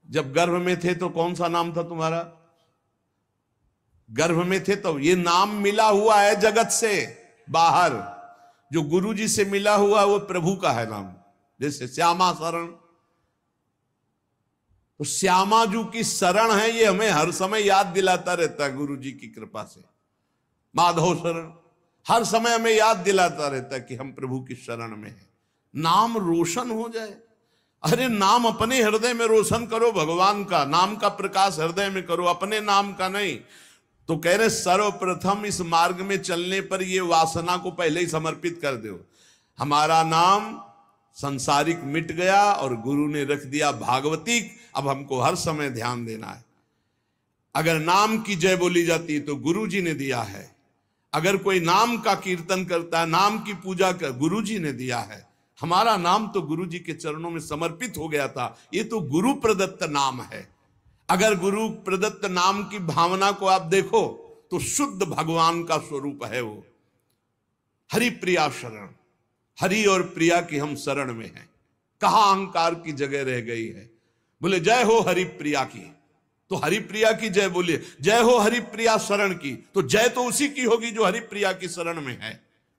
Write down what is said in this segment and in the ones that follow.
जब गर्भ में थे तो कौन सा नाम था तुम्हारा? गर्भ में थे तो ये नाम मिला हुआ है जगत से बाहर। जो गुरु जी से मिला हुआ वो प्रभु का है नाम। जैसे श्यामा शरण, तो श्यामा जू की शरण है, ये हमें हर समय याद दिलाता रहता है गुरु जी की कृपा से। माधव शरण हर समय हमें याद दिलाता रहता है कि हम प्रभु की शरण में हैं। नाम रोशन हो जाए। अरे नाम अपने हृदय में रोशन करो, भगवान का नाम का प्रकाश हृदय में करो, अपने नाम का नहीं। तो कह रहे सर्वप्रथम इस मार्ग में चलने पर ये वासना को पहले ही समर्पित कर दो। हमारा नाम संसारिक मिट गया और गुरु ने रख दिया भागवतिक। अब हमको हर समय ध्यान देना है। अगर नाम की जय बोली जाती है तो गुरु जी ने दिया है। अगर कोई नाम का कीर्तन करता है, नाम की पूजा कर, गुरु जी ने दिया है। हमारा नाम तो गुरु जी के चरणों में समर्पित हो गया था। ये तो गुरु प्रदत्त नाम है। अगर गुरु प्रदत्त नाम की भावना को आप देखो तो शुद्ध भगवान का स्वरूप है वो। हरि प्रिया शरण, हरि और प्रिया की हम शरण में हैं। कहां अहंकार की जगह रह गई है। बोले जय हो हरि प्रिया की, तो हरि प्रिया की जय बोलिए। जय हो हरि प्रिया शरण की, तो जय तो उसी की होगी जो हरि प्रिया की शरण में है।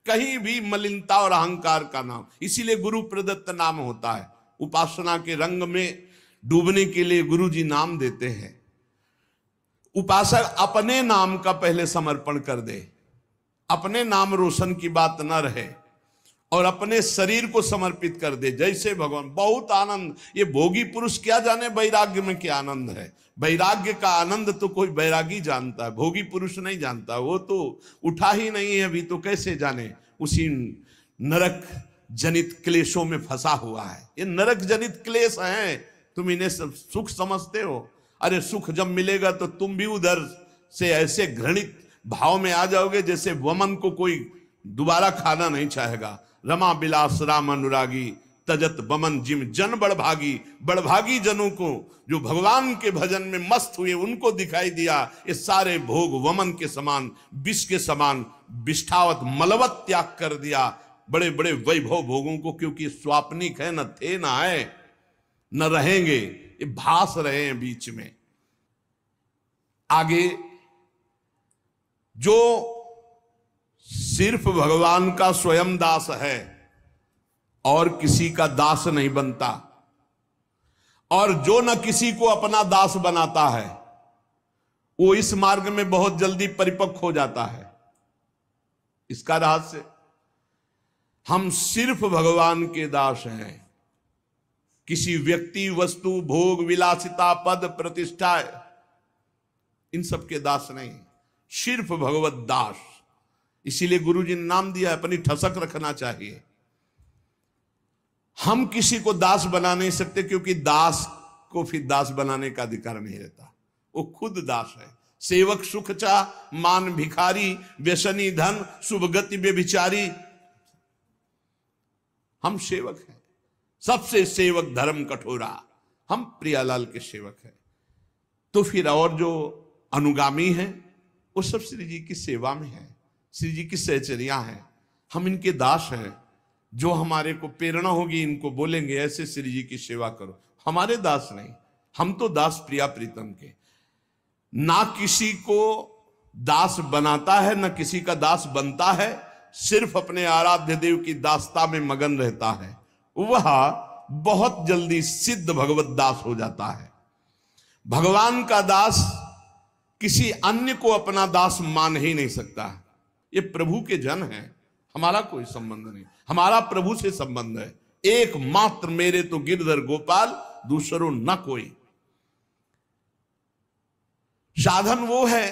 कहीं भी मलिनता और अहंकार का नाम, इसीलिए गुरु प्रदत्त नाम होता है। उपासना के रंग में डूबने के लिए गुरु जी नाम देते हैं। उपासक अपने नाम का पहले समर्पण कर दे, अपने नाम रोशन की बात न रहे और अपने शरीर को समर्पित कर दे। जैसे भगवान, बहुत आनंद। ये भोगी पुरुष क्या जाने वैराग्य में क्या आनंद है। वैराग्य का आनंद तो कोई वैरागी जानता है, भोगी पुरुष नहीं जानता। वो तो उठा ही नहीं है अभी, तो कैसे जाने। उसी नरक जनित क्लेशों में फंसा हुआ है। ये नरक जनित क्लेश हैं, तुम इन्हें सुख समझते हो। अरे सुख जब मिलेगा तो तुम भी उधर से ऐसे घृणित भाव में आ जाओगे जैसे वमन को कोई दोबारा खाना नहीं चाहेगा। रमा बिलास राम अनुरागी, तजत बमन जिम जन बड़भागी। बड़भागी जनों को जो भगवान के भजन में मस्त हुए उनको दिखाई दिया ये सारे भोग वमन के समान, विष के समान विष्ठावत मलवत त्याग कर दिया। बड़े बड़े वैभव भोगों को, क्योंकि स्वाप्निक है, न थे न आए न रहेंगे, ये भास रहे हैं बीच में। आगे जो सिर्फ भगवान का स्वयं दास है और किसी का दास नहीं बनता, और जो न किसी को अपना दास बनाता है, वो इस मार्ग में बहुत जल्दी परिपक्व हो जाता है। इसका रहस्य, हम सिर्फ भगवान के दास हैं। किसी व्यक्ति, वस्तु, भोग, विलासिता, पद, प्रतिष्ठा, इन सब के दास नहीं, सिर्फ भगवत दास। इसीलिए गुरु जी ने नाम दिया है, अपनी ठसक रखना चाहिए। हम किसी को दास बना नहीं सकते, क्योंकि दास को फिर दास बनाने का अधिकार नहीं रहता। वो खुद दास है। सेवक सुख चा, मान भिखारी, व्यसनी धन, शुभ गति बेविचारी। हम सेवक हैं, सबसे सेवक धर्म कठोरा। हम प्रियालाल के सेवक हैं। तो फिर और जो अनुगामी हैं वो सब श्री जी की सेवा में है, श्री जी की सहचर्या हैं। हम इनके दास हैं। जो हमारे को प्रेरणा होगी इनको बोलेंगे ऐसे श्री जी की सेवा करो। हमारे दास नहीं, हम तो दास प्रिया प्रीतम के। ना किसी को दास बनाता है, ना किसी का दास बनता है, सिर्फ अपने आराध्य देव की दासता में मगन रहता है। वह बहुत जल्दी सिद्ध भगवत दास हो जाता है। भगवान का दास किसी अन्य को अपना दास मान ही नहीं सकता। ये प्रभु के जन हैं, हमारा कोई संबंध नहीं। हमारा प्रभु से संबंध है। एकमात्र मेरे तो गिरधर गोपाल, दूसरों न कोई। साधन वो है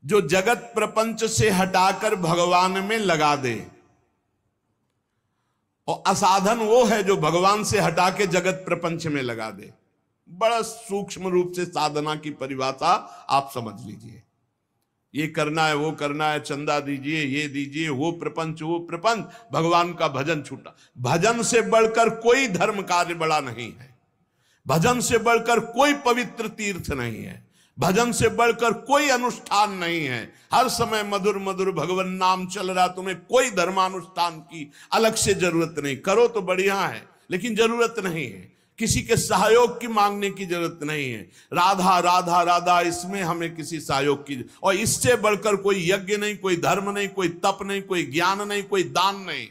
जो जगत प्रपंच से हटाकर भगवान में लगा दे, और असाधन वो है जो भगवान से हटा के जगत प्रपंच में लगा दे। बड़ा सूक्ष्म रूप से साधना की परिभाषा आप समझ लीजिए। ये करना है, वो करना है, चंदा दीजिए, ये दीजिए, वो प्रपंच, वो प्रपंच, भगवान का भजन छूटा। भजन से बढ़कर कोई धर्म कार्य बड़ा नहीं है। भजन से बढ़कर कोई पवित्र तीर्थ नहीं है। भजन से बढ़कर कोई अनुष्ठान नहीं है। हर समय मधुर मधुर भगवान नाम चल रहा, तुम्हें कोई धर्मानुष्ठान की अलग से जरूरत नहीं। करो तो बढ़िया है, लेकिन जरूरत नहीं है। किसी के सहयोग की मांगने की जरूरत नहीं है। राधा राधा राधा, इसमें हमें किसी सहयोग की, और इससे बढ़कर कोई यज्ञ नहीं, कोई धर्म नहीं, कोई तप नहीं, कोई ज्ञान नहीं, कोई दान नहीं।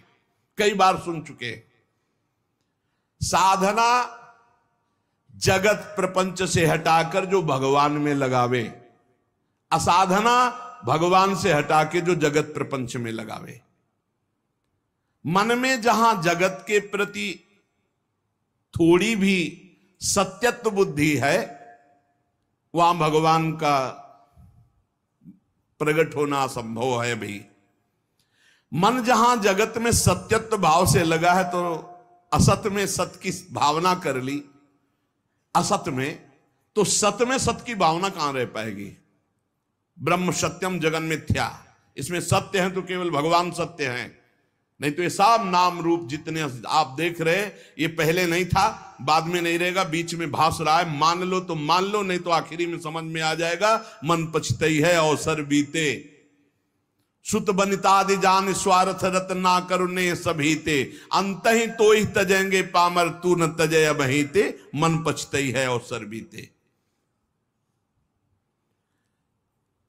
कई बार सुन चुके। साधना जगत प्रपंच से हटाकर जो भगवान में लगावे, असाधना भगवान से हटा के जो जगत प्रपंच में लगावे। मन में जहां जगत के प्रति थोड़ी भी सत्यत्व बुद्धि है, वहां भगवान का प्रकट होना असंभव है भाई। मन जहां जगत में सत्यत्व भाव से लगा है, तो असत में सत की भावना कर ली, असत में, तो सत में सत की भावना कहां रह पाएगी। ब्रह्म सत्यम जगन मिथ्या, इसमें सत्य है तो केवल भगवान सत्य हैं, नहीं तो ये सब नाम रूप जितने आप देख रहे हैं, ये पहले नहीं था, बाद में नहीं रहेगा, बीच में भास रहा है। मान लो तो मान लो, नहीं तो आखिरी में समझ में आ जाएगा। मन पछतई है अवसर बीते, सुत बनितादि जान स्वार्थ रत ना करुणे सभीते, अंत ही तो ही तजेंगे पामर तू न तजय अबहीते, मन पछतई है अवसर बीते।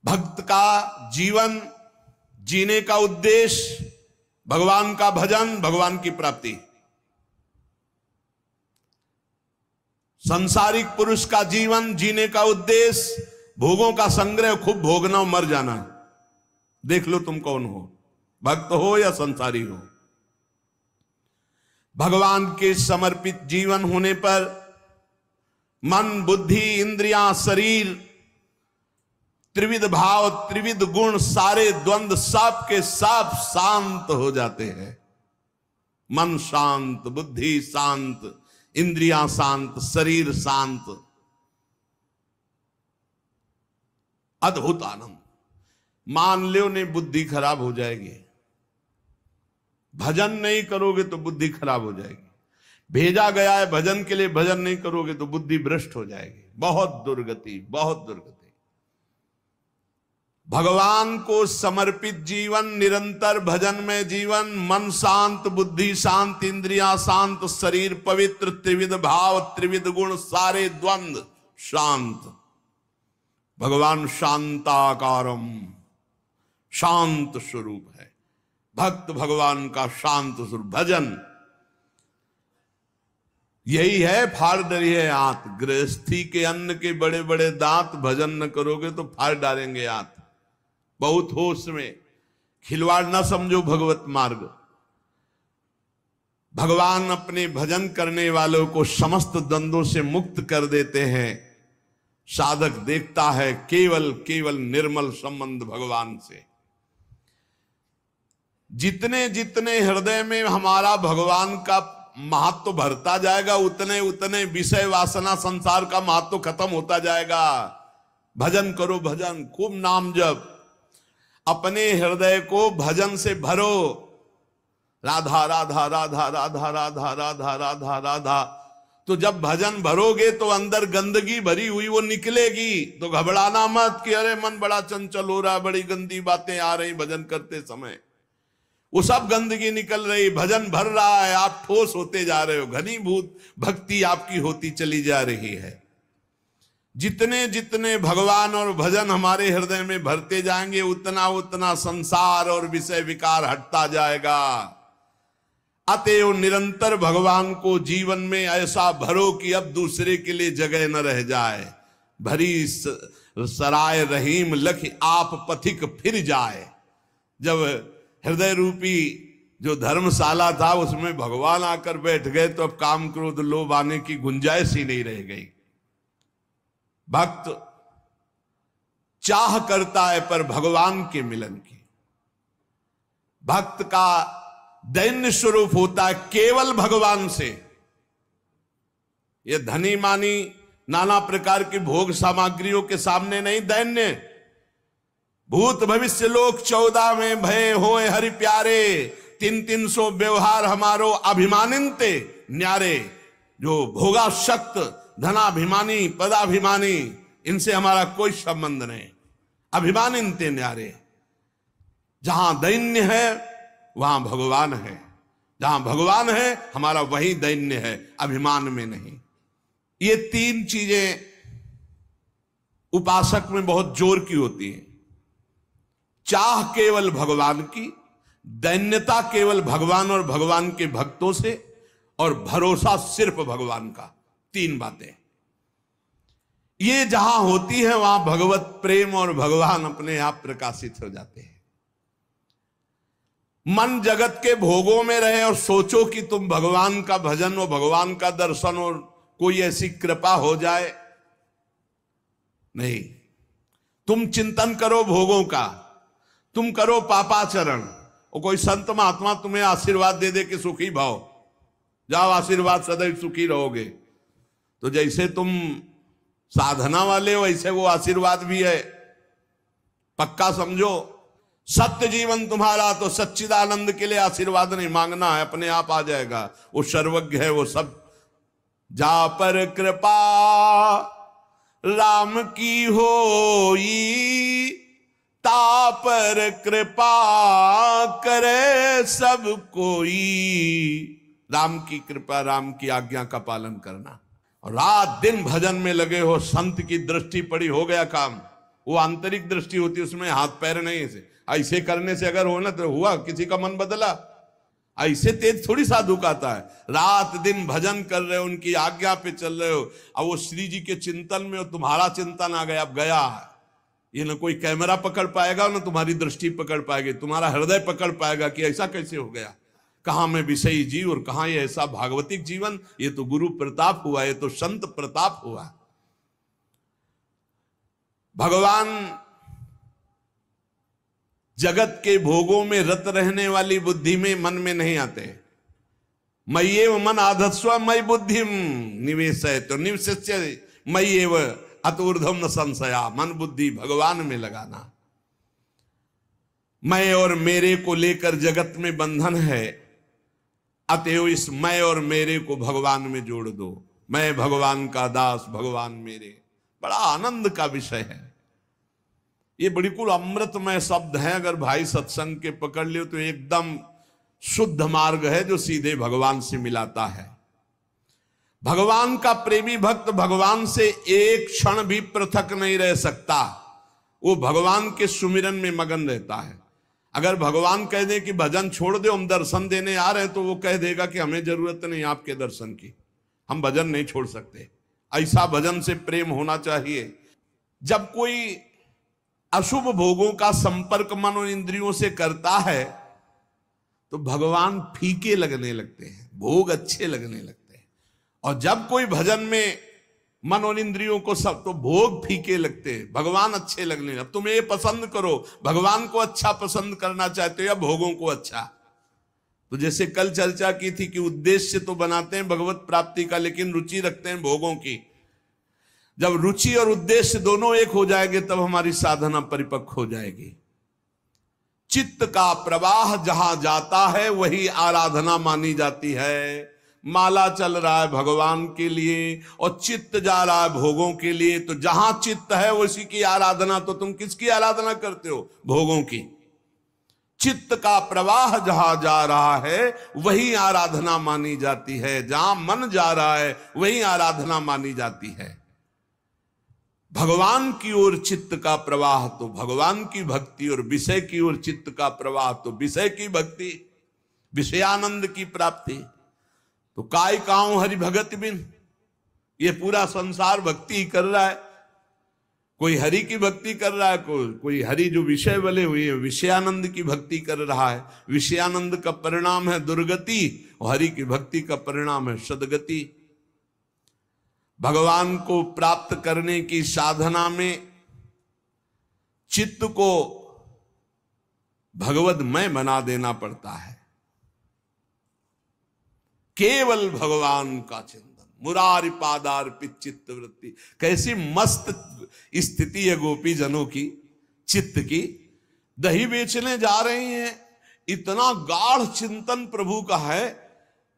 भक्त का जीवन जीने का उद्देश्य भगवान का भजन, भगवान की प्राप्ति। सांसारिक पुरुष का जीवन जीने का उद्देश्य भोगों का संग्रह, खूब भोगना, मर जाना। देख लो तुम कौन हो, भक्त हो या संसारी हो। भगवान के समर्पित जीवन होने पर मन, बुद्धि, इंद्रियां, शरीर, त्रिविध भाव, त्रिविध गुण, सारे द्वंद्व सब के सब शांत हो जाते हैं। मन शांत, बुद्धि शांत, इंद्रियां शांत, शरीर शांत, अद्भुत आनंद। मान लो ने बुद्धि खराब हो जाएगी, भजन नहीं करोगे तो बुद्धि खराब हो जाएगी। भेजा गया है भजन के लिए, भजन नहीं करोगे तो बुद्धि भ्रष्ट हो जाएगी। बहुत दुर्गति, बहुत दुर्गति। भगवान को समर्पित जीवन, निरंतर भजन में जीवन, मन शांत, बुद्धि शांत, इंद्रियां शांत, शरीर पवित्र, त्रिविध भाव, त्रिविध गुण, सारे द्वंद्व शांत। भगवान शांताकारम, शांत स्वरूप है। भक्त भगवान का शांत स्वरूप। भजन यही है, फाड़ डरी है आंत। गृहस्थी के अन्न के बड़े बड़े दांत, भजन न करोगे तो फाड़ डालेंगे आंत। बहुत होश में, खिलवाड़ न समझो भगवत मार्ग। भगवान अपने भजन करने वालों को समस्त द्वंद्वों से मुक्त कर देते हैं। साधक देखता है केवल केवल निर्मल संबंध भगवान से। जितने जितने हृदय में हमारा भगवान का महत्व भरता जाएगा, उतने उतने विषय वासना संसार का महत्व खत्म होता जाएगा। भजन करो, भजन, खूब नाम जप, अपने हृदय को भजन से भरो। राधा राधा राधा राधा राधा राधा राधा राधा। तो जब भजन भरोगे तो अंदर गंदगी भरी हुई वो निकलेगी। तो घबराना मत कि अरे मन बड़ा चंचल हो रहा, बड़ी गंदी बातें आ रही भजन करते समय। वो सब गंदगी निकल रही, भजन भर रहा है, आप ठोस होते जा रहे हो, घनीभूत भक्ति आपकी होती चली जा रही है। जितने जितने भगवान और भजन हमारे हृदय में भरते जाएंगे, उतना उतना संसार और विषय विकार हटता जाएगा। अतएव निरंतर भगवान को जीवन में ऐसा भरो कि अब दूसरे के लिए जगह न रह जाए। भरी सराय रहीम लख आप पथिक फिर जाए। जब हृदय रूपी जो धर्मशाला था उसमें भगवान आकर बैठ गए तो अब काम क्रोध लोभ आने की गुंजाइश ही नहीं रह गई। भक्त चाह करता है पर भगवान के मिलन की। भक्त का दैन्य स्वरूप होता है केवल भगवान से। ये धनी मानी नाना प्रकार की भोग सामग्रियों के सामने नहीं दैन्य। भूत भविष्य लोक 14 में भय होए हरि प्यारे, 300 व्यवहार हमारो अभिमानिनते न्यारे। जो भोगाशक्त, धनाभिमानी, पदाभिमानी, इनसे हमारा कोई संबंध नहीं। अभिमानिनते न्यारे। जहां दैन्य है वहां भगवान है, जहां भगवान है हमारा वही दैन्य है, अभिमान में नहीं। ये तीन चीजें उपासक में बहुत जोर की होती हैं। चाह केवल भगवान की, दैन्यता केवल भगवान और भगवान के भक्तों से, और भरोसा सिर्फ भगवान का। तीन बातें ये जहां होती है वहां भगवत प्रेम और भगवान अपने आप प्रकाशित हो जाते हैं। मन जगत के भोगों में रहे और सोचो कि तुम भगवान का भजन और भगवान का दर्शन और कोई ऐसी कृपा हो जाए, नहीं। तुम चिंतन करो भोगों का, तुम करो पापाचरण, और कोई संत महात्मा तुम्हें आशीर्वाद दे दे कि सुखी भाव, जाओ आशीर्वाद सदैव सुखी रहोगे, तो जैसे तुम साधना वाले हो वैसे वो आशीर्वाद भी है, पक्का समझो। सत्य जीवन तुम्हारा, तो सच्चिदानंद के लिए आशीर्वाद नहीं मांगना है, अपने आप आ जाएगा। वो सर्वज्ञ है, वो सब। जा पर कृपा राम की होई, ता पर कृपा करे सब कोई। राम की कृपा, राम की आज्ञा का पालन करना, और रात दिन भजन में लगे हो। संत की दृष्टि पड़ी, हो गया काम। वो आंतरिक दृष्टि होती है, उसमें हाथ पैर नहीं। ऐसे करने से अगर हो ना तो हुआ, किसी का मन बदला। ऐसे तेज थोड़ी साधु का आता है। रात दिन भजन कर रहे हो, उनकी आज्ञा पे चल रहे हो, अब वो श्री जी के चिंतन में हो, तुम्हारा चिंतन आ गया, अब गया। ये ना कोई कैमरा पकड़ पाएगा, ना तुम्हारी दृष्टि पकड़ पाएगी, तुम्हारा हृदय पकड़ पाएगा कि ऐसा कैसे हो गया। कहां में विषयी जीव और कहां ये ऐसा भागवतिक जीवन। ये तो गुरु प्रताप हुआ, ये तो संत प्रताप हुआ। भगवान जगत के भोगों में रत रहने वाली बुद्धि में, मन में नहीं आते। मय्येव मन आधत्स्व मयि बुद्धिम निवेशय, तो निवशिष्य मय्येव अतुर्धम न संशया। मन बुद्धि भगवान में लगाना। मैं और मेरे को लेकर जगत में बंधन है, अतएव इस मैं और मेरे को भगवान में जोड़ दो। मैं भगवान का दास, भगवान मेरे। बड़ा आनंद का विषय है ये, बिल्कुल अमृतमय शब्द है। अगर भाई सत्संग के पकड़ लियो तो एकदम शुद्ध मार्ग है जो सीधे भगवान से मिलाता है। भगवान का प्रेमी भक्त भगवान से एक क्षण भी पृथक नहीं रह सकता। वो भगवान के सुमिरन में मगन रहता है। अगर भगवान कह दे कि भजन छोड़ दो, हम दर्शन देने आ रहे हैं, तो वो कह देगा कि हमें जरूरत नहीं आपके दर्शन की, हम भजन नहीं छोड़ सकते। ऐसा भजन से प्रेम होना चाहिए। जब कोई अशुभ भोगों का संपर्क मन और इंद्रियों से करता है तो भगवान फीके लगने लगते हैं, भोग अच्छे लगने लगते हैं। और जब कोई भजन में मन और इंद्रियों को सब, तो भोग फीके लगते हैं, भगवान अच्छे लगने लगते। तुम ये पसंद करो, भगवान को अच्छा पसंद करना चाहते हो या भोगों को अच्छा। तो जैसे कल चर्चा की थी कि उद्देश्य तो बनाते हैं भगवत प्राप्ति का, लेकिन रुचि रखते हैं भोगों की। जब रुचि और उद्देश्य दोनों एक हो जाएंगे तब हमारी साधना परिपक्व हो जाएगी। चित्त का प्रवाह जहां जाता है वही आराधना मानी जाती है। माला चल रहा है भगवान के लिए और चित्त जा रहा है भोगों के लिए, तो जहां चित्त है उसी की आराधना। तो तुम किसकी आराधना करते हो? भोगों की। चित्त का प्रवाह जहां जा रहा है वही आराधना मानी जाती है। जहां मन जा रहा है वही आराधना मानी जाती है। भगवान की ओर चित्त का प्रवाह तो भगवान की भक्ति, और विषय की ओर चित्त का प्रवाह तो विषय की भक्ति, विषयानंद की प्राप्ति। तो काय काऊं हरि भगत बिन, ये पूरा संसार भक्ति ही कर रहा है। कोई हरि की भक्ति कर रहा है, कोई हरि जो विषय बले हुए है विषयानंद की भक्ति कर रहा है। विषयानंद का परिणाम है दुर्गति और हरि की भक्ति का परिणाम है सदगति। भगवान को प्राप्त करने की साधना में चित्त को भगवदमय बना देना पड़ता है। केवल भगवान का चिंतन, मुरारी पादार्पित चित्त वृत्ति। कैसी मस्त स्थिति है गोपी जनों की चित्त की। दही बेचने जा रहे हैं, इतना गाढ़ चिंतन प्रभु का है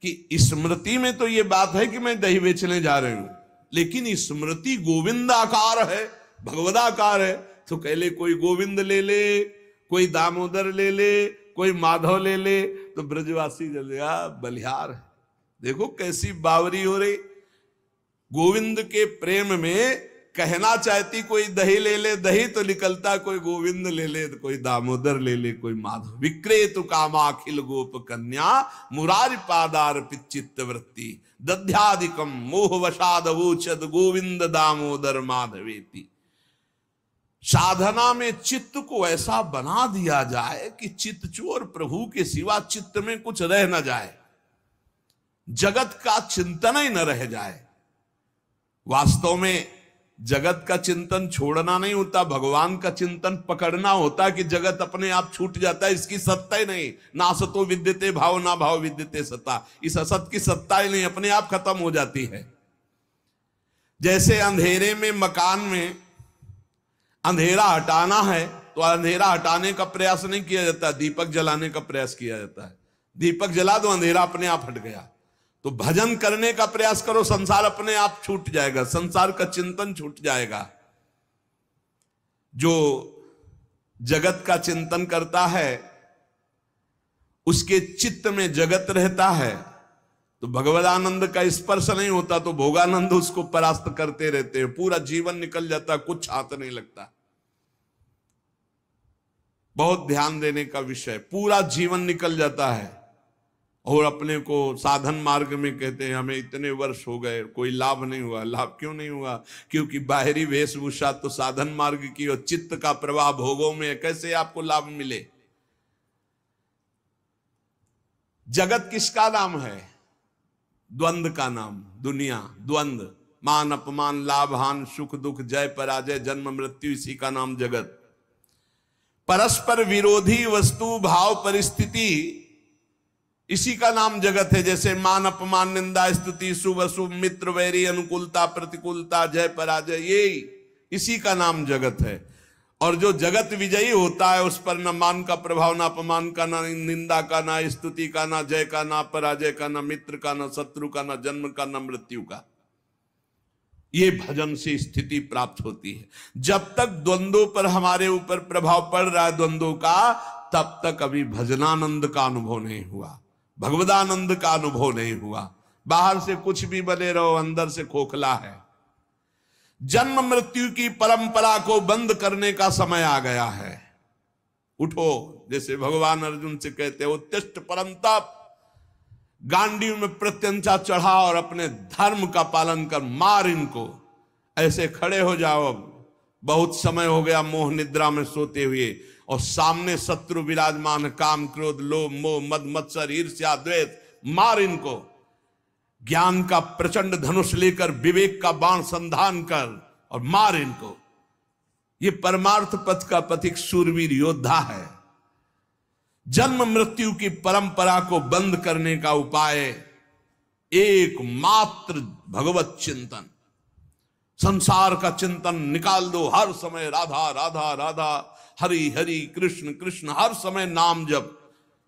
कि स्मृति में तो ये बात है कि मैं दही बेचने जा रही हूं, लेकिन स्मृति गोविंदाकार है, भगवदाकार है। तो कह ले कोई गोविंद ले ले, कोई दामोदर ले ले, कोई माधव ले ले, तो ब्रजवासी जलेगा बलिहार है। देखो कैसी बावरी हो रही। गोविंद के प्रेम में कहना चाहती कोई दही ले ले दही तो निकलता कोई गोविंद ले ले तो कोई दामोदर ले ले कोई माधव। विक्रेतु कामा अखिल गोप कन्या मुरारी पादार पिचित्त वृत्ति दध्यादिकम मोहवशाद वोचद गोविंद दामोदर माधवेति। साधना में चित्त को ऐसा बना दिया जाए कि चित्त चोर प्रभु के सिवा चित्त में कुछ रह न जाए, जगत का चिंतन ही न रह जाए। वास्तव में जगत का चिंतन छोड़ना नहीं होता, भगवान का चिंतन पकड़ना होता कि जगत अपने आप छूट जाता है, इसकी सत्ता ही नहीं। ना सतो विद्यते भाव ना भाव विद्यते सत्ता, इस असत की सत्ता ही नहीं, अपने आप खत्म हो जाती है। जैसे अंधेरे में मकान में अंधेरा हटाना है तो अंधेरा हटाने का प्रयास नहीं किया जाता, दीपक जलाने का प्रयास किया जाता है। दीपक जला दो अंधेरा अपने आप हट गया। तो भजन करने का प्रयास करो, संसार अपने आप छूट जाएगा, संसार का चिंतन छूट जाएगा। जो जगत का चिंतन करता है उसके चित्त में जगत रहता है, तो भगवदानंद का स्पर्श नहीं होता तो भोगानंद उसको परास्त करते रहते हैं। पूरा जीवन निकल जाता, कुछ हाथ नहीं लगता। बहुत ध्यान देने का विषय, पूरा जीवन निकल जाता है और अपने को साधन मार्ग में कहते हैं हमें इतने वर्ष हो गए, कोई लाभ नहीं हुआ। लाभ क्यों नहीं हुआ? क्योंकि बाहरी वेशभूषा तो साधन मार्ग की और चित्त का प्रवाह भोगों में, कैसे आपको लाभ मिले? जगत किसका नाम है? द्वंद्व का नाम। दुनिया द्वंद्व, मान अपमान, लाभ हान, सुख दुख, जय पराजय, जन्म मृत्यु, इसी का नाम जगत। परस्पर विरोधी वस्तु भाव परिस्थिति, इसी का नाम जगत है। जैसे मान अपमान, निंदा स्तुति, शुभ अशुभ, मित्र वैरी, अनुकूलता प्रतिकूलता, जय पराजय, ये इसी का नाम जगत है। और जो जगत विजयी होता है उस पर न मान का प्रभाव, ना अपमान का, ना निंदा का, ना स्तुति का, ना जय का, ना पराजय का, ना मित्र का, ना शत्रु का, ना जन्म का, ना मृत्यु का। ये भजन से स्थिति प्राप्त होती है। जब तक द्वंद्वों पर हमारे ऊपर प्रभाव पड़ रहा है द्वंद्वों का, तब तक अभी भजनानंद का अनुभव नहीं हुआ, भगवदानंद का अनुभव नहीं हुआ। बाहर से कुछ भी बने रहो, अंदर से खोखला है। जन्म मृत्यु की परंपरा को बंद करने का समय आ गया है। उठो, जैसे भगवान अर्जुन से कहते हैं उत्तिष्ठ परंतप, गांडी में प्रत्यंचा चढ़ा और अपने धर्म का पालन कर, मार इनको। ऐसे खड़े हो जाओ, बहुत समय हो गया मोह निद्रा में सोते हुए और सामने शत्रु विराजमान, काम क्रोध लोभ मोह मद मत्सर ईर्ष्या द्वेष, मार इनको। ज्ञान का प्रचंड धनुष लेकर विवेक का बाण संधान कर और मार इनको। ये परमार्थ पथ का पथिक शूरवीर योद्धा है। जन्म मृत्यु की परंपरा को बंद करने का उपाय एकमात्र भगवत चिंतन। संसार का चिंतन निकाल दो, हर समय राधा राधा राधा, हरि हरि कृष्ण कृष्ण, हर समय नाम जप।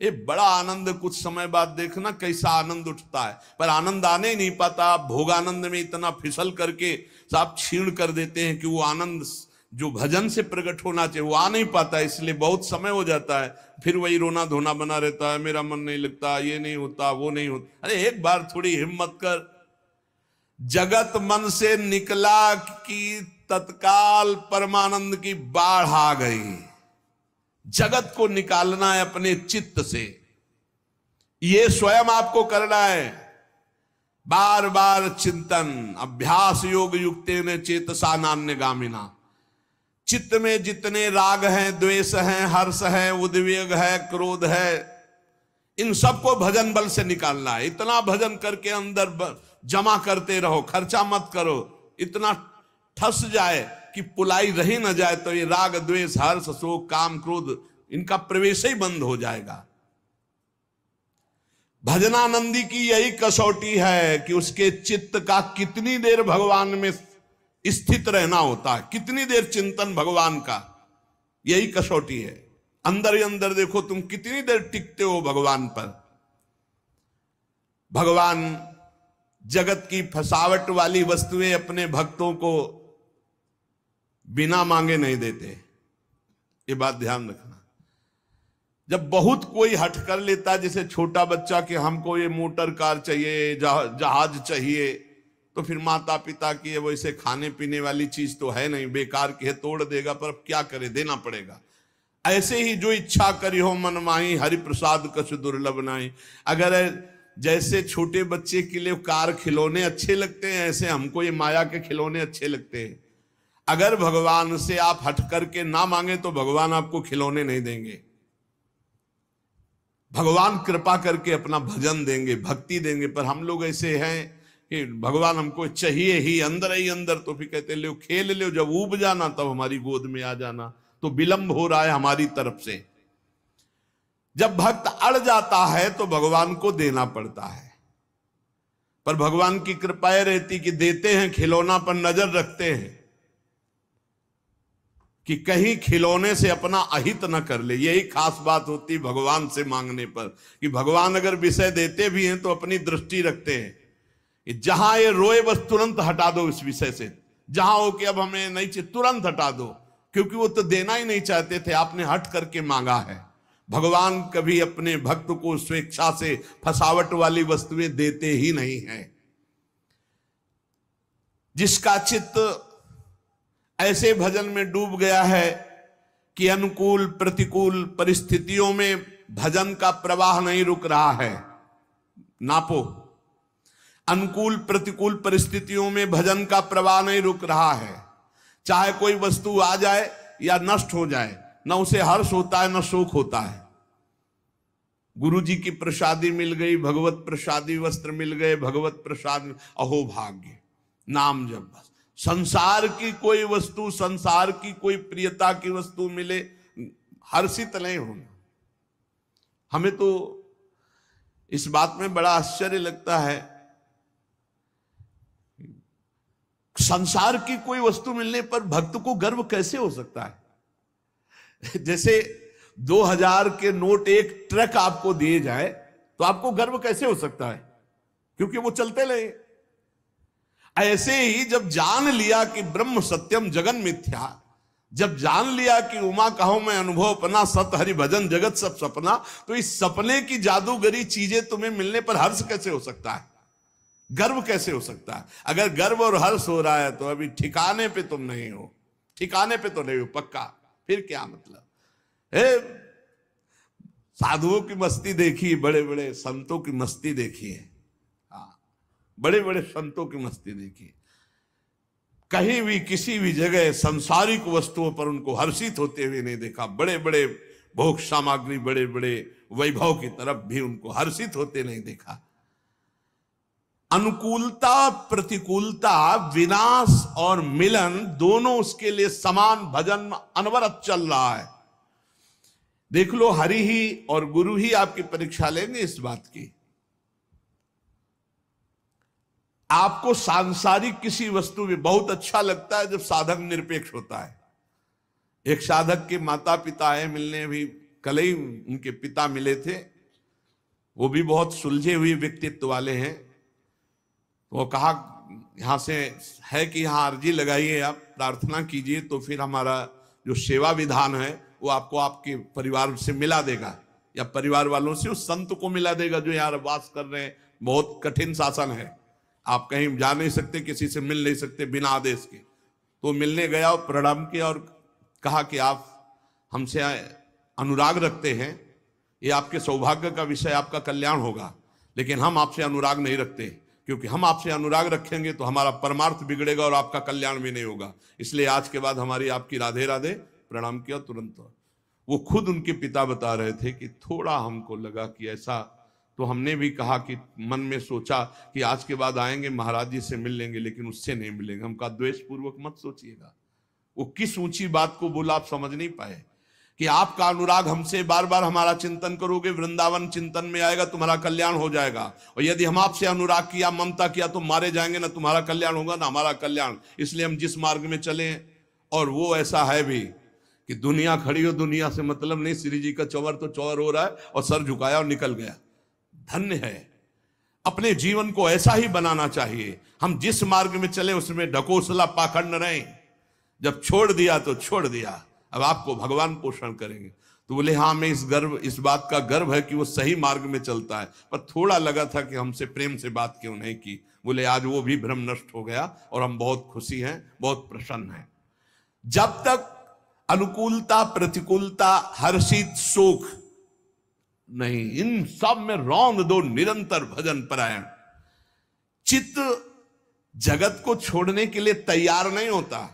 ये बड़ा आनंद, कुछ समय बाद देखना कैसा आनंद उठता है। पर आनंद आने ही नहीं पाता। आप भोगानंद में इतना फिसल करके आप क्षीण कर देते हैं कि वो आनंद जो भजन से प्रकट होना चाहिए वो आ नहीं पाता, इसलिए बहुत समय हो जाता है। फिर वही रोना धोना बना रहता है, मेरा मन नहीं लगता, ये नहीं होता, वो नहीं होता। अरे एक बार थोड़ी हिम्मत कर। जगत मन से निकला कि तत्काल परमानंद की बाढ़ आ गई। जगत को निकालना है अपने चित्त से, ये स्वयं आपको करना है। बार बार चिंतन, अभ्यास योग युक्तेन चेतसा नान्यगामिना। चित्त में जितने राग हैं, द्वेष हैं, हर्ष है, उद्वेग है, क्रोध है, इन सबको भजन बल से निकालना है। इतना भजन करके अंदर जमा करते रहो, खर्चा मत करो। इतना ठस जाए कि पुलाई रही न जाए तो ये राग द्वेष हर्ष शोक काम क्रोध इनका प्रवेश ही बंद हो जाएगा। भजनानंदी की यही कसौटी है कि उसके चित्त का कितनी देर भगवान में स्थित रहना होता है, कितनी देर चिंतन भगवान का, यही कसौटी है। अंदर ही अंदर देखो तुम कितनी देर टिकते हो भगवान पर। भगवान जगत की फसावट वाली वस्तुएं अपने भक्तों को बिना मांगे नहीं देते, ये बात ध्यान रखना। जब बहुत कोई हट कर लेता, जैसे छोटा बच्चा कि हमको ये मोटर कार चाहिए, जहाज चाहिए, तो फिर माता पिता की वैसे खाने पीने वाली चीज तो है नहीं, बेकार की है, तोड़ देगा, पर अब क्या करे, देना पड़ेगा। ऐसे ही जो इच्छा करी हो मन माही, हरि प्रसाद कछु दुर्लभ नाही। अगर जैसे छोटे बच्चे के लिए कार खिलौने अच्छे लगते हैं, ऐसे हमको ये माया के खिलौने अच्छे लगते हैं। अगर भगवान से आप हट करके ना मांगे तो भगवान आपको खिलौने नहीं देंगे। भगवान कृपा करके अपना भजन देंगे, भक्ति देंगे। पर हम लोग ऐसे हैं कि भगवान हमको चाहिए ही अंदर, तो फिर कहते लो खेल लो, जब ऊब जाना तब हमारी गोद में आ जाना। तो विलंब हो रहा है हमारी तरफ से। जब भक्त अड़ जाता है तो भगवान को देना पड़ता है। पर भगवान की कृपा रहती कि देते हैं, खिलौना पर नजर रखते हैं कि कहीं खिलौने से अपना अहित न कर ले। यही खास बात होती भगवान से मांगने पर, कि भगवान अगर विषय देते भी हैं तो अपनी दृष्टि रखते हैं कि जहां ये रोए बस तुरंत हटा दो इस विषय से, जहां हो कि अब हमें नहीं चाहिए तुरंत हटा दो, क्योंकि वो तो देना ही नहीं चाहते थे, आपने हट करके मांगा है। भगवान कभी अपने भक्त को स्वेच्छा से फसावट वाली वस्तुएं देते ही नहीं हैं। जिसका चित्त ऐसे भजन में डूब गया है कि अनुकूल प्रतिकूल परिस्थितियों में भजन का प्रवाह नहीं रुक रहा है, नापो। अनुकूल प्रतिकूल परिस्थितियों में भजन का प्रवाह नहीं रुक रहा है। चाहे कोई वस्तु आ जाए या नष्ट हो जाए, न उसे हर्ष होता है न शोक होता है। गुरु जी की प्रसादी मिल गई, भगवत प्रसादी वस्त्र मिल गए, भगवत प्रसाद, अहो भाग्य, नाम जब बस। संसार की कोई वस्तु, संसार की कोई प्रियता की वस्तु मिले, हर्षित नहीं होना। हमें तो इस बात में बड़ा आश्चर्य लगता है, संसार की कोई वस्तु मिलने पर भक्त को गर्व कैसे हो सकता है। जैसे 2000 के नोट एक ट्रक आपको दिए जाए तो आपको गर्व कैसे हो सकता है, क्योंकि वो चलते रहे। ऐसे ही जब जान लिया कि ब्रह्म सत्यम जगन मिथ्या, जब जान लिया कि उमा कहो मैं अनुभव अपना, सत हरि भजन जगत सब सपना, तो इस सपने की जादूगरी चीजें तुम्हें मिलने पर हर्ष कैसे हो सकता है, गर्व कैसे हो सकता है। अगर गर्व और हर्ष हो रहा है तो अभी ठिकाने पे तुम नहीं हो, ठिकाने पे तो नहीं हो पक्का। फिर क्या मतलब है। साधुओं की मस्ती देखी, बड़े बड़े संतों की मस्ती देखी है, बड़े बड़े संतों की मस्ती देखी। कहीं भी किसी भी जगह सांसारिक वस्तुओं पर उनको हर्षित होते हुए नहीं देखा। बड़े बड़े भोग सामग्री, बड़े बड़े वैभव की तरफ भी उनको हर्षित होते नहीं देखा। अनुकूलता प्रतिकूलता, विनाश और मिलन दोनों उसके लिए समान भजन अनवरत चल रहा है। देख लो, हरि ही और गुरु ही आपकी परीक्षा लेंगे इस बात की। आपको सांसारिक किसी वस्तु में बहुत अच्छा लगता है जब साधक निरपेक्ष होता है। एक साधक के माता पिता है मिलने, भी कल ही उनके पिता मिले थे, वो भी बहुत सुलझे हुए व्यक्तित्व वाले हैं। वो कहा यहां से है कि यहां अर्जी लगाइए, आप प्रार्थना कीजिए, तो फिर हमारा जो सेवा विधान है वो आपको आपके परिवार से मिला देगा, या परिवार वालों से उस संत को मिला देगा जो यहाँ वास कर रहे हैं। बहुत कठिन शासन है, आप कहीं जा नहीं सकते, किसी से मिल नहीं सकते बिना आदेश के। तो मिलने गया और प्रणाम किया और कहा कि आप हमसे अनुराग रखते हैं, ये आपके सौभाग्य का विषय, आपका कल्याण होगा, लेकिन हम आपसे अनुराग नहीं रखते, क्योंकि हम आपसे अनुराग रखेंगे तो हमारा परमार्थ बिगड़ेगा और आपका कल्याण भी नहीं होगा। इसलिए आज के बाद हमारी आपकी राधे राधे, प्रणाम किया तुरंत। वो खुद उनके पिता बता रहे थे कि थोड़ा हमको लगा कि ऐसा, तो हमने भी कहा कि मन में सोचा कि आज के बाद आएंगे महाराज जी से मिल लेंगे, लेकिन उससे नहीं मिलेंगे। हम कहा द्वेष पूर्वक मत सोचिएगा। वो किस ऊंची बात को बोला आप समझ नहीं पाए कि आपका अनुराग हमसे, बार बार हमारा चिंतन करोगे, वृंदावन चिंतन में आएगा, तुम्हारा कल्याण हो जाएगा। और यदि हम आपसे अनुराग किया, ममता किया, तो मारे जाएंगे, ना तुम्हारा कल्याण होगा ना हमारा कल्याण। इसलिए हम जिस मार्ग में चले, और वो ऐसा है भी कि दुनिया खड़ी हो, दुनिया से मतलब नहीं, श्री जी का चौवर तो चौवर हो रहा है और सर झुकाया और निकल गया। धन्य है। अपने जीवन को ऐसा ही बनाना चाहिए, हम जिस मार्ग में चले उसमें ढकोसला पाखंड न रहें। जब छोड़ दिया तो छोड़ दिया, अब आपको भगवान पोषण करेंगे। तो बोले हाँ, मैं इस बात का गर्व है कि वो सही मार्ग में चलता है, पर थोड़ा लगा था कि हमसे प्रेम से बात क्यों नहीं की। बोले आज वो भी भ्रम नष्ट हो गया और हम बहुत खुशी हैं, बहुत प्रसन्न हैं। जब तक अनुकूलता, प्रतिकूलता, हर्षित, शोक नहीं, इन सब में रौंद दो निरंतर भजन परायण। चित्त जगत को छोड़ने के लिए तैयार नहीं होता,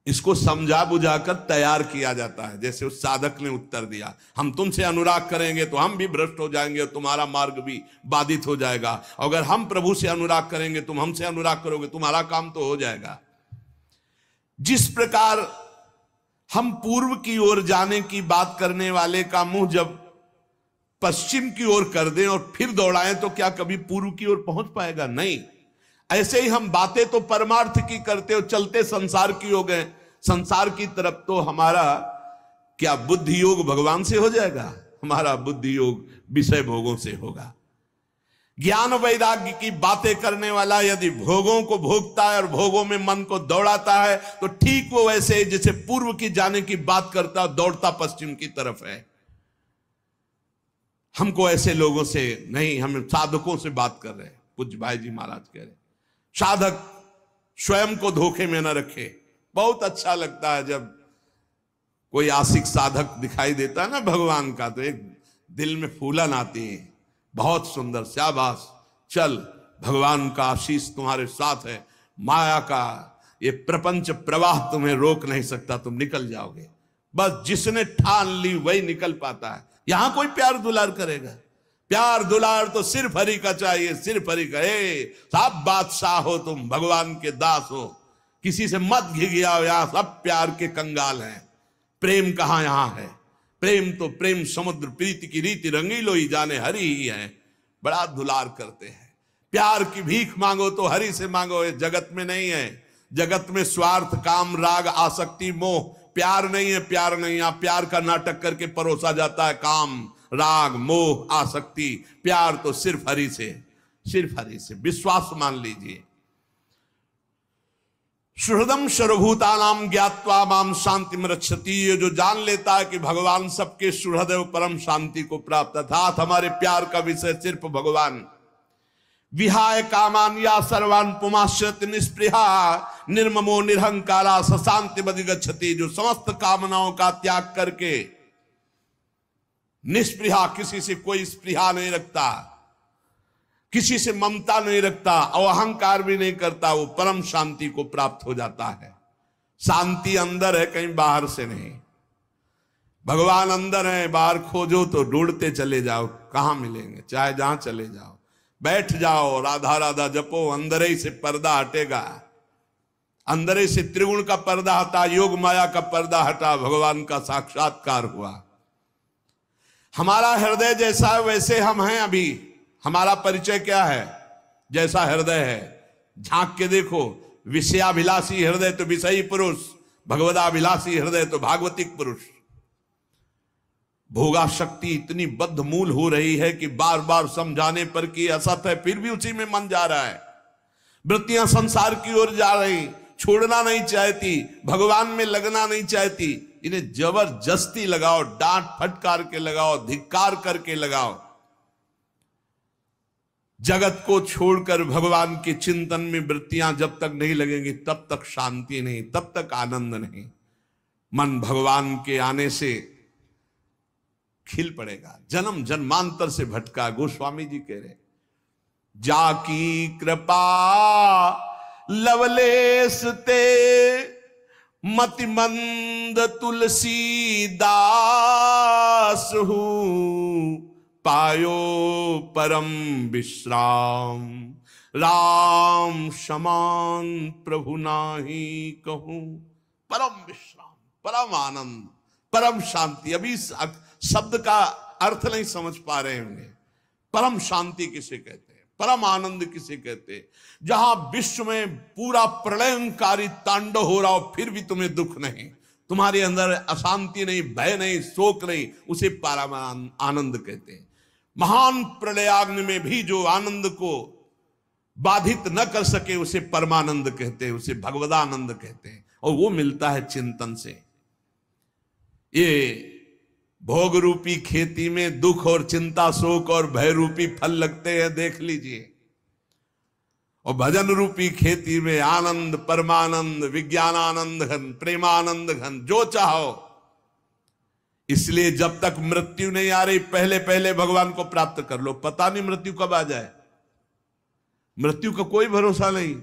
इसको समझा बुझाकर तैयार किया जाता है। जैसे उस साधक ने उत्तर दिया, हम तुमसे अनुराग करेंगे तो हम भी भ्रष्ट हो जाएंगे और तुम्हारा मार्ग भी बाधित हो जाएगा। अगर हम प्रभु से अनुराग करेंगे, तुम हमसे अनुराग करोगे, तुम्हारा काम तो हो जाएगा। जिस प्रकार हम पूर्व की ओर जाने की बात करने वाले का मुंह जब पश्चिम की ओर कर दें और फिर दौड़ाएं तो क्या कभी पूर्व की ओर पहुंच पाएगा? नहीं। ऐसे ही हम बातें तो परमार्थ की करते हो, चलते संसार की हो गए, संसार की तरफ तो हमारा क्या बुद्धि योग भगवान से हो जाएगा? हमारा बुद्धि योग विषय भोगों से होगा। ज्ञान वैराग्य की बातें करने वाला यदि भोगों को भोगता है और भोगों में मन को दौड़ाता है तो ठीक वो वैसे जैसे पूर्व की जाने की बात करता दौड़ता पश्चिम की तरफ है। हमको ऐसे लोगों से नहीं, हम साधकों से बात कर रहे हैं। पूज्य भाई जी महाराज कह रहे साधक स्वयं को धोखे में न रखे। बहुत अच्छा लगता है जब कोई आशिक साधक दिखाई देता है ना भगवान का, तो एक दिल में फूलन आती है, बहुत सुंदर, शाबाश, चल भगवान का आशीष तुम्हारे साथ है, माया का ये प्रपंच प्रवाह तुम्हें रोक नहीं सकता, तुम निकल जाओगे। बस जिसने ठान ली वही निकल पाता है। यहां कोई प्यार दुलार करेगा? प्यार दुलार तो सिर्फ हरि का चाहिए, सिर्फ हरि का। सब बादशाह हो तुम, भगवान के दास हो, किसी से मत घिघियाओ, यहां सब प्यार के कंगाल हैं। प्रेम कहां यहां है? प्रेम तो प्रेम समुद्र, प्रीति की रीति रंगीलो ही जाने हरि ही है। बड़ा दुलार करते हैं। प्यार की भीख मांगो तो हरि से मांगो, ये जगत में नहीं है। जगत में स्वार्थ, काम, राग, आसक्ति, मोह, प्यार नहीं है। प्यार नहीं, यहां प्यार का नाटक करके परोसा जाता है। काम, राग, मोह, आसक्ति। प्यार तो सिर्फ हरि से, सिर्फ हरि से। विश्वास मान लीजिए। सुहृदम सर्वभूतानां ज्ञात्वा माम शांतिम रक्षति। ये जो जान लेता है कि भगवान सबके सुहृद एवं परम शांति को प्राप्त, अर्थात हमारे प्यार का विषय सिर्फ भगवान। विहाय कामान या सर्वान पुमाश्रित निस्पृहा निर्ममो निरहंकारा सशांति बदिगच्छति। जो समस्त कामनाओं का त्याग करके निस्पृहा, किसी से कोई स्पृहा नहीं रखता, किसी से ममता नहीं रखता और अहंकार भी नहीं करता, वो परम शांति को प्राप्त हो जाता है। शांति अंदर है, कहीं बाहर से नहीं। भगवान अंदर है, बाहर खोजो तो ढूंढते चले जाओ, कहां मिलेंगे? चाहे जहां चले जाओ, बैठ जाओ, राधा राधा जपो, अंदर ही से पर्दा हटेगा। अंदर ही से त्रिगुण का पर्दा हटा, योग माया का पर्दा हटा, भगवान का साक्षात्कार हुआ। हमारा हृदय जैसा है वैसे हम हैं। अभी हमारा परिचय क्या है? जैसा हृदय है, झांक के देखो। विषयाभिलाषी हृदय तो विषयी पुरुष, भगवदाभिलाषी हृदय तो भागवतिक पुरुष। भोगा शक्ति इतनी बद्ध मूल हो रही है कि बार बार समझाने पर कि असत है, फिर भी उसी में मन जा रहा है। वृत्तियां संसार की ओर जा रही, छोड़ना नहीं चाहती, भगवान में लगना नहीं चाहती। इन्हें जबरदस्ती लगाओ, डांट फटकार के लगाओ, धिक्कार करके लगाओ। जगत को छोड़कर भगवान के चिंतन में वृत्तियां जब तक नहीं लगेंगी तब तक शांति नहीं, तब तक आनंद नहीं। मन भगवान के आने से खिल पड़ेगा। जन्म जन्मांतर से भटका, गोस्वामी जी कह रहे, जाकी कृपा लवलेश ते मतिमंद तुलसी दास हूं, पायो परम विश्राम, राम समान प्रभु नाही कहूं। परम विश्राम, परम आनंद, परम शांति। अभी शब्द का अर्थ नहीं समझ पा रहे होंगे। परम शांति किसे कहते हैं, परम आनंद किसे कहते हैं? जहां विश्व में पूरा प्रलयंकारी तांडव हो रहा हो फिर भी तुम्हें दुख नहीं, तुम्हारे अंदर अशांति नहीं, भय नहीं, शोक नहीं, उसे परम आनंद कहते हैं। महान प्रलयाग्नि में भी जो आनंद को बाधित न कर सके उसे परमानंद कहते हैं, उसे भगवदानंद कहते हैं। और वो मिलता है चिंतन से। ये भोग रूपी खेती में दुख और चिंता शोक और भय रूपी फल लगते हैं, देख लीजिए। और भजन रूपी खेती में आनंद, परमानंद, विज्ञानानंद घन, प्रेमानंद घन, जो चाहो। इसलिए जब तक मृत्यु नहीं आ रही पहले पहले भगवान को प्राप्त कर लो। पता नहीं मृत्यु कब आ जाए, मृत्यु का कोई भरोसा नहीं।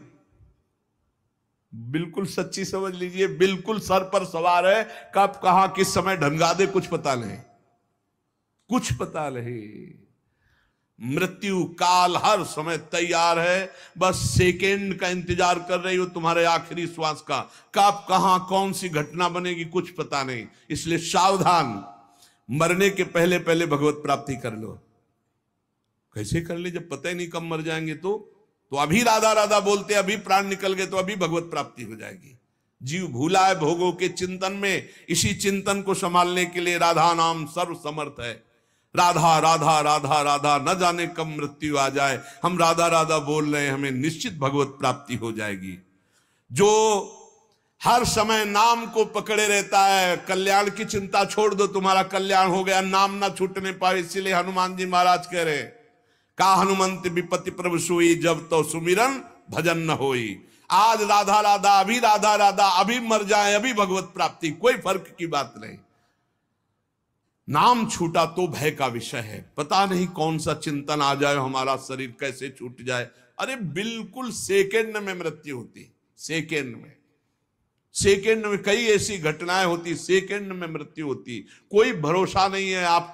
बिल्कुल सच्ची समझ लीजिए, बिल्कुल सर पर सवार है, कब कहां किस समय ढंगा दे कुछ पता नहीं, कुछ पता नहीं। मृत्यु काल हर समय तैयार है, बस सेकेंड का इंतजार कर रही हो तुम्हारे आखिरी श्वास का, कब कहां कौन सी घटना बनेगी कुछ पता नहीं। इसलिए सावधान, मरने के पहले पहले भगवत प्राप्ति कर लो। कैसे कर ले जब पता ही नहीं कब मर जाएंगे? तो अभी राधा राधा बोलते, अभी प्राण निकल गए तो अभी भगवत प्राप्ति हो जाएगी। जीव भूला है भोगों के चिंतन में, इसी चिंतन को संभालने के लिए राधा नाम सर्व समर्थ है। राधा राधा राधा राधा, न जाने कब मृत्यु आ जाए, हम राधा राधा बोल रहे हैं, हमें निश्चित भगवत प्राप्ति हो जाएगी। जो हर समय नाम को पकड़े रहता है, कल्याण की चिंता छोड़ दो, तुम्हारा कल्याण हो गया, नाम ना छूटने पाए। इसीलिए हनुमान जी महाराज कह रहे, का हनुमंत विपत्ति प्रभु सोई, जब तो सुमिरन भजन न होई। आज राधा राधा, अभी राधा राधा, अभी मर जाए अभी भगवत प्राप्ति, कोई फर्क की बात नहीं। नाम छूटा तो भय का विषय है, पता नहीं कौन सा चिंतन आ जाए, हमारा शरीर कैसे छूट जाए। अरे बिल्कुल सेकेंड में मृत्यु होती, सेकेंड में, सेकेंड में कई ऐसी घटनाएं होती, सेकेंड में मृत्यु होती। कोई भरोसा नहीं है आप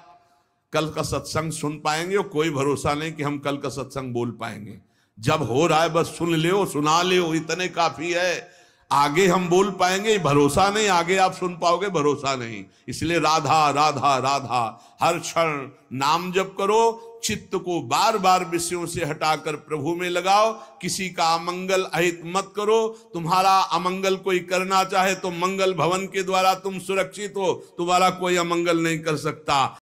कल का सत्संग सुन पाएंगे, और कोई भरोसा नहीं कि हम कल का सत्संग बोल पाएंगे। जब हो रहा है बस सुन ले, सुना ले, इतने काफी है। आगे हम बोल पाएंगे भरोसा नहीं, आगे आप सुन पाओगे भरोसा नहीं। इसलिए राधा राधा राधा, हर क्षण नाम जप करो, चित्त को बार बार विषयों से हटाकर प्रभु में लगाओ। किसी का अमंगल अहित मत करो। तुम्हारा अमंगल कोई करना चाहे तो मंगल भवन के द्वारा तुम सुरक्षित हो, तुम्हारा कोई अमंगल नहीं कर सकता।